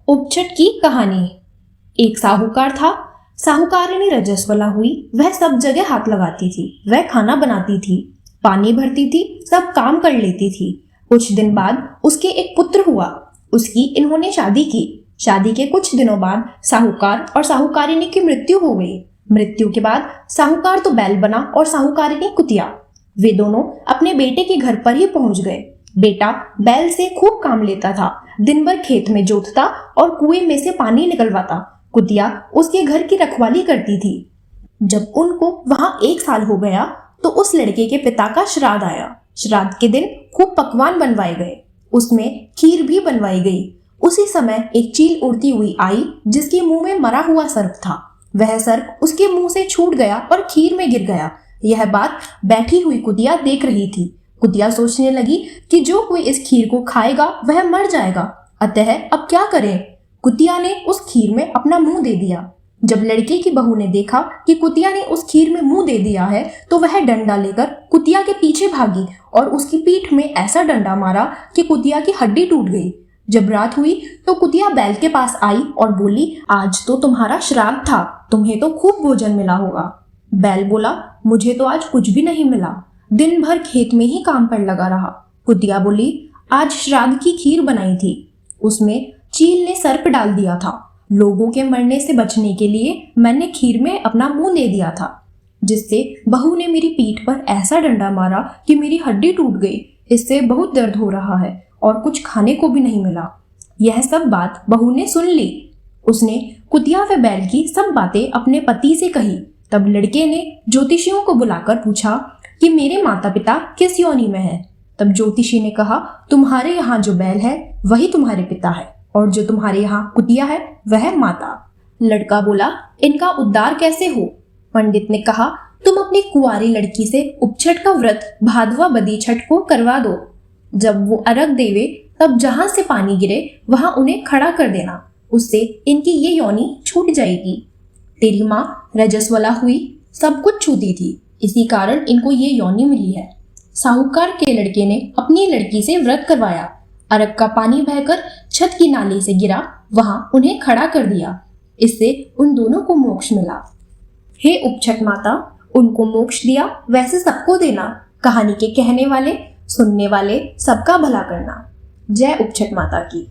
उपछट की कहानी। एक साहूकार था। साहूकारिनी रजस्वला हुई। वह सब जगह हाथ लगाती थी। वह खाना बनाती थी, पानी भरती थी, सब काम कर लेती थी। कुछ दिन बाद उसके एक पुत्र हुआ। उसकी इन्होंने शादी की। शादी के कुछ दिनों बाद साहूकार और साहूकारिनी की मृत्यु हो गई। मृत्यु के बाद साहूकार तो बैल बना और साहूकारिनी कुतिया। वे दोनों अपने बेटे के घर पर ही पहुंच गए। बेटा बैल से खूब काम लेता था, दिन भर खेत में जोतता और कुएं में से पानी निकलवाता। कुतिया उसके घर की रखवाली करती थी। जब उनको वहां 1 साल हो गया तो उस लड़के के पिता का श्राद्ध आया। श्राद्ध के दिन खूब पकवान बनवाए गए, उसमें खीर भी बनवाई गई। उसी समय एक चील उड़ती हुई आई जिसके मुंह में मरा हुआ सर्प था। वह सर्प उसके मुंह से छूट गया और खीर में गिर गया। यह बात बैठी हुई कुतिया देख रही थी। कुतिया सोचने लगी कि जो कोई इस खीर को खाएगा वह मर जाएगा, अतः अब क्या करें। कुतिया ने उस खीर में अपना मुंह दे दिया। जब लड़के की बहू ने देखा कि कुतिया ने उस खीर में मुंह दे दिया है तो वह डंडा लेकर कुतिया के पीछे भागी और उसकी पीठ में ऐसा डंडा मारा कि कुतिया की हड्डी टूट गई। जब रात हुई तो कुतिया बैल के पास आई और बोली, आज तो तुम्हारा श्राद्ध था, तुम्हें तो खूब भोजन मिला होगा। बैल बोला, मुझे तो आज कुछ भी नहीं मिला, दिन भर खेत में ही काम पर लगा रहा। कुतिया बोली, आज श्राद्ध की खीर बनाई थी, उसमें चील ने सर्प डाल दिया था। लोगों के मरने से बचने के लिए मैंने खीर में अपना मुंह दे दिया था, जिससे बहू ने मेरी पीठ पर ऐसा डंडा मारा कि मेरी हड्डी टूट गई। इससे बहुत दर्द हो रहा है और कुछ खाने को भी नहीं मिला। यह सब बात बहू ने सुन ली। उसने कुतिया व बैल की सब बातें अपने पति से कही। तब लड़के ने ज्योतिषियों को बुलाकर पूछा कि मेरे माता पिता किस योनि में है। तब ज्योतिषी ने कहा, तुम्हारे यहाँ जो बैल है वही तुम्हारे पिता है और जो तुम्हारे यहाँ कुतिया है वह माता। लड़का बोला, इनका उद्धार कैसे हो। पंडित ने कहा, तुम अपनी कुंवारी लड़की से उपछट का व्रत भादवा बदी छठ को करवा दो। जब वो अर्घ देवे तब जहां से पानी गिरे वहां उन्हें खड़ा कर देना, उससे इनकी ये योनि छूट जाएगी। तेरी माँ रजस्वला हुई, सब कुछ छूती थी, इसी कारण इनको ये योनि मिली है। साहूकार के लड़के ने अपनी लड़की से व्रत करवाया। अर्घ का पानी बहकर छत की नाली से गिरा, वहां उन्हें खड़ा कर दिया। इससे उन दोनों को मोक्ष मिला। हे उपछट माता, उनको मोक्ष दिया वैसे सबको देना। कहानी के कहने वाले, सुनने वाले सबका भला करना। जय उपछट माता की।